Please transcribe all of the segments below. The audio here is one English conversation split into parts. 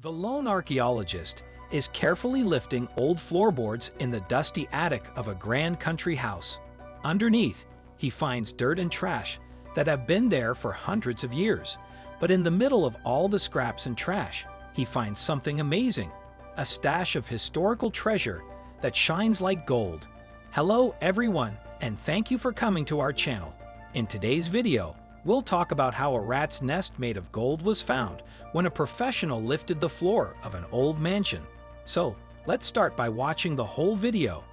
The lone archaeologist is carefully lifting old floorboards in the dusty attic of a grand country house. Underneath, he finds dirt and trash that have been there for hundreds of years. But in the middle of all the scraps and trash, he finds something amazing, a stash of historical treasure that shines like gold. Hello everyone, and thank you for coming to our channel. In today's video, we'll talk about how a rat's nest made of gold was found when a professional lifted the floor of an old mansion. So, let's start by watching the whole video.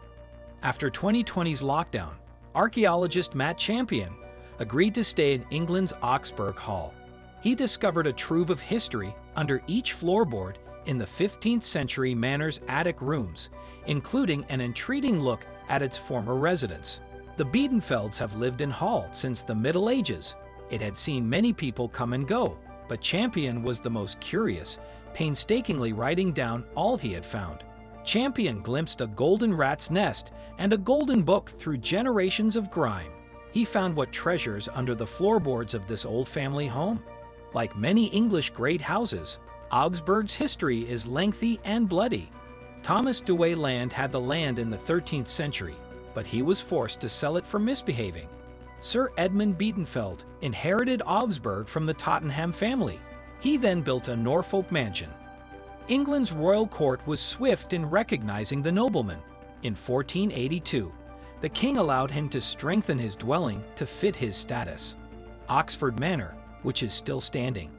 After 2020's lockdown, archaeologist Matt Champion agreed to stay in England's Augsburg Hall. He discovered a trove of history under each floorboard in the 15th century Manor's attic rooms, including an intriguing look at its former residence. The Beatinfelds have lived in Hall since the Middle Ages. It had seen many people come and go, but Champion was the most curious, painstakingly writing down all he had found. Champion glimpsed a golden rat's nest and a golden book through generations of grime. He found what treasures under the floorboards of this old family home. Like many English great houses, Augsburg's history is lengthy and bloody. Thomas Deway land had the land in the 13th century, but he was forced to sell it for misbehaving. Sir Edmund Beatinfeld inherited Augsburg from the Tottenham family. He then built a Norfolk mansion. England's royal court was swift in recognizing the nobleman. In 1482, the king allowed him to strengthen his dwelling to fit his status. Oxford Manor, which is still standing.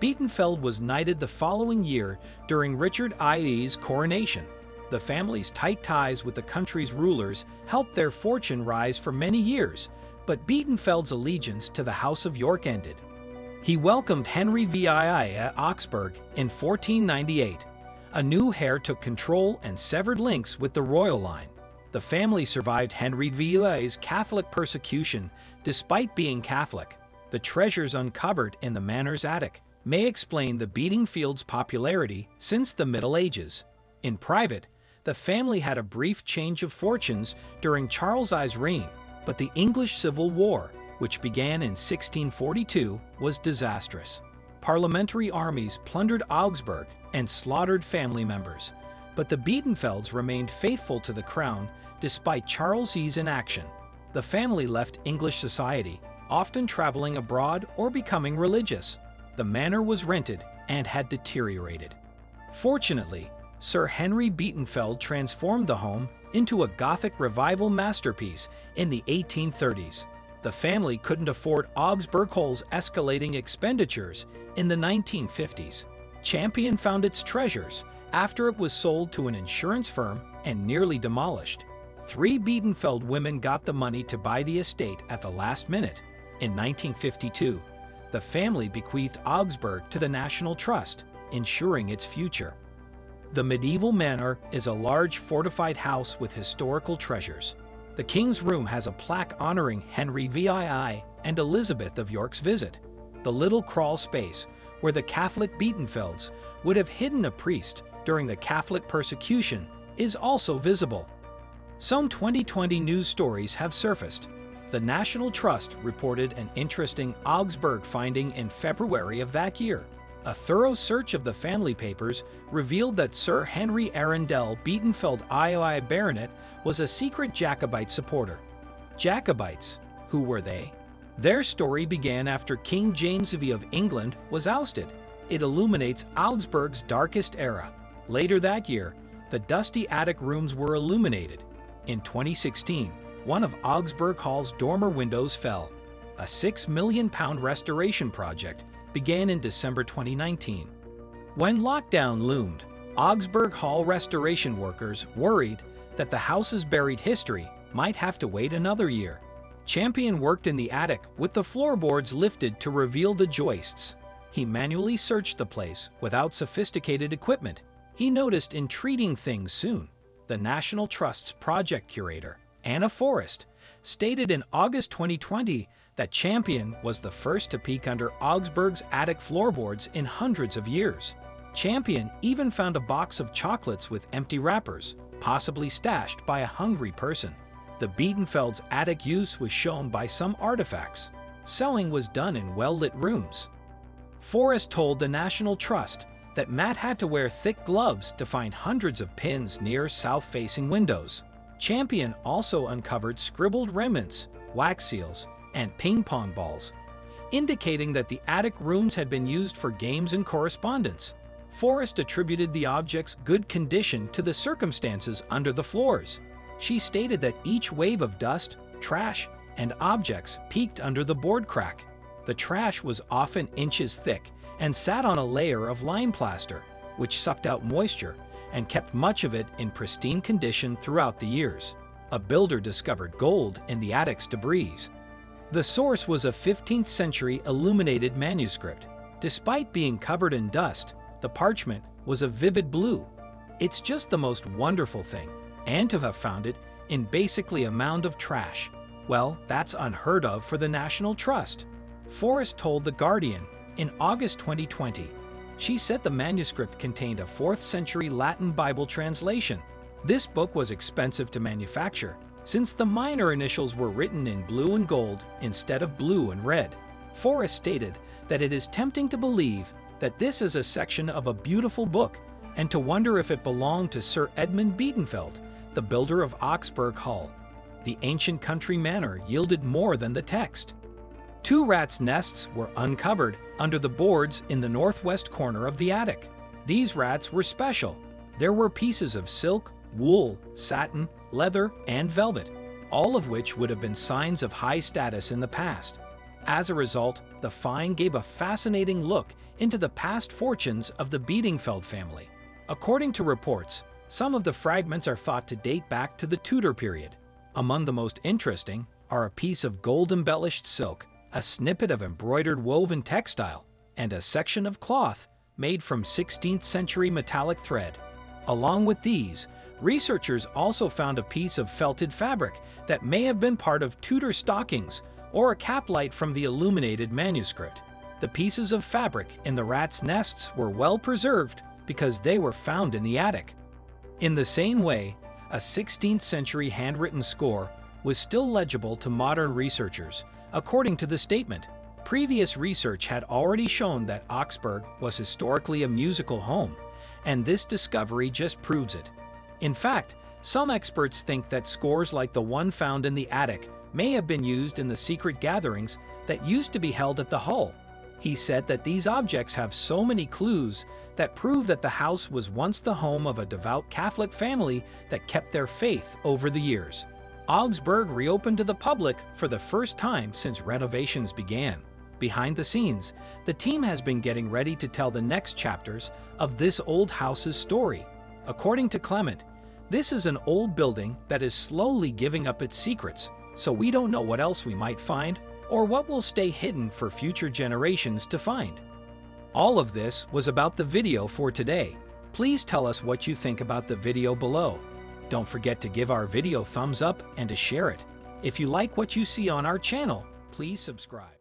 Beatinfeld was knighted the following year during Richard II's coronation. The family's tight ties with the country's rulers helped their fortune rise for many years, but Beatinfeld's allegiance to the House of York ended. He welcomed Henry VII at Augsburg in 1498. A new heir took control and severed links with the royal line. The family survived Henry VII's Catholic persecution despite being Catholic. The treasures uncovered in the manor's attic may explain the Beatinfelds' popularity since the Middle Ages. In private, the family had a brief change of fortunes during Charles I's reign, but the English Civil War, which began in 1642, was disastrous. Parliamentary armies plundered Augsburg and slaughtered family members, but the Beatinfelds remained faithful to the crown despite Charles I's inaction. The family left English society, often traveling abroad or becoming religious. The manor was rented and had deteriorated. Fortunately, Sir Henry Beatinfeld transformed the home into a Gothic revival masterpiece in the 1830s. The family couldn't afford Augsburg Hall's escalating expenditures in the 1950s. Champion found its treasures after it was sold to an insurance firm and nearly demolished. 3 Beatinfeld women got the money to buy the estate at the last minute. In 1952, the family bequeathed Augsburg to the National Trust, ensuring its future. The medieval manor is a large fortified house with historical treasures. The King's Room has a plaque honoring Henry VII and Elizabeth of York's visit. The little crawl space where the Catholic Beatinfelds would have hidden a priest during the Catholic persecution is also visible. Some 2020 news stories have surfaced. The National Trust reported an interesting Augsburg finding in February of that year. A thorough search of the family papers revealed that Sir Henry Arundel Beatinfeld II Baronet was a secret Jacobite supporter. Jacobites, who were they? Their story began after King James V of England was ousted. It illuminates Augsburg's darkest era. Later that year, the dusty attic rooms were illuminated. In 2016, one of Augsburg Hall's dormer windows fell. A £6 million restoration project began in December 2019. When lockdown loomed, Augsburg Hall restoration workers worried that the house's buried history might have to wait another year. Champion worked in the attic with the floorboards lifted to reveal the joists. He manually searched the place without sophisticated equipment. He noticed intriguing things soon. The National Trust's project curator, Anna Forrest, stated in August 2020 that Champion was the first to peek under Augsburg's attic floorboards in hundreds of years. Champion even found a box of chocolates with empty wrappers, possibly stashed by a hungry person. The Beatinfelds' attic use was shown by some artifacts. Sewing was done in well-lit rooms. Forrest told the National Trust that Matt had to wear thick gloves to find hundreds of pins near south-facing windows. Champion also uncovered scribbled remnants, wax seals, and ping-pong balls, indicating that the attic rooms had been used for games and correspondence. Forrest attributed the object's good condition to the circumstances under the floors. She stated that each wave of dust, trash, and objects peaked under the board crack. The trash was often inches thick and sat on a layer of lime plaster, which sucked out moisture and kept much of it in pristine condition throughout the years. A builder discovered gold in the attic's debris. The source was a 15th century illuminated manuscript. Despite being covered in dust, the parchment was a vivid blue. It's just the most wonderful thing, and to have found it in basically a mound of trash, well, that's unheard of for the National Trust. Forrest told The Guardian in August 2020. She said the manuscript contained a 4th century Latin Bible translation. This book was expensive to manufacture, since the minor initials were written in blue and gold instead of blue and red. Forrest stated that it is tempting to believe that this is a section of a beautiful book, and to wonder if it belonged to Sir Edmund Beatinfeld, the builder of Augsburg Hall. The ancient country manor yielded more than the text. 2 rats' nests were uncovered under the boards in the northwest corner of the attic. These rats were special. There were pieces of silk, wool, satin, leather, and velvet, all of which would have been signs of high status in the past. As a result, the find gave a fascinating look into the past fortunes of the Beatinfeld family. According to reports, some of the fragments are thought to date back to the Tudor period. Among the most interesting are a piece of gold-embellished silk, a snippet of embroidered woven textile, and a section of cloth made from 16th century metallic thread. Along with these, researchers also found a piece of felted fabric that may have been part of Tudor stockings or a caplight from the illuminated manuscript. The pieces of fabric in the rats' nests were well preserved because they were found in the attic. In the same way, a 16th century handwritten score was still legible to modern researchers, according to the statement. Previous research had already shown that Augsburg was historically a musical home, and this discovery just proves it. In fact, some experts think that scores like the one found in the attic may have been used in the secret gatherings that used to be held at the Hull. He said that these objects have so many clues that prove that the house was once the home of a devout Catholic family that kept their faith over the years. Augsburg reopened to the public for the first time since renovations began. Behind the scenes, the team has been getting ready to tell the next chapters of this old house's story. According to Clement, this is an old building that is slowly giving up its secrets, so we don't know what else we might find or what will stay hidden for future generations to find. All of this was about the video for today. Please tell us what you think about the video below. Don't forget to give our video thumbs up and to share it. If you like what you see on our channel, please subscribe.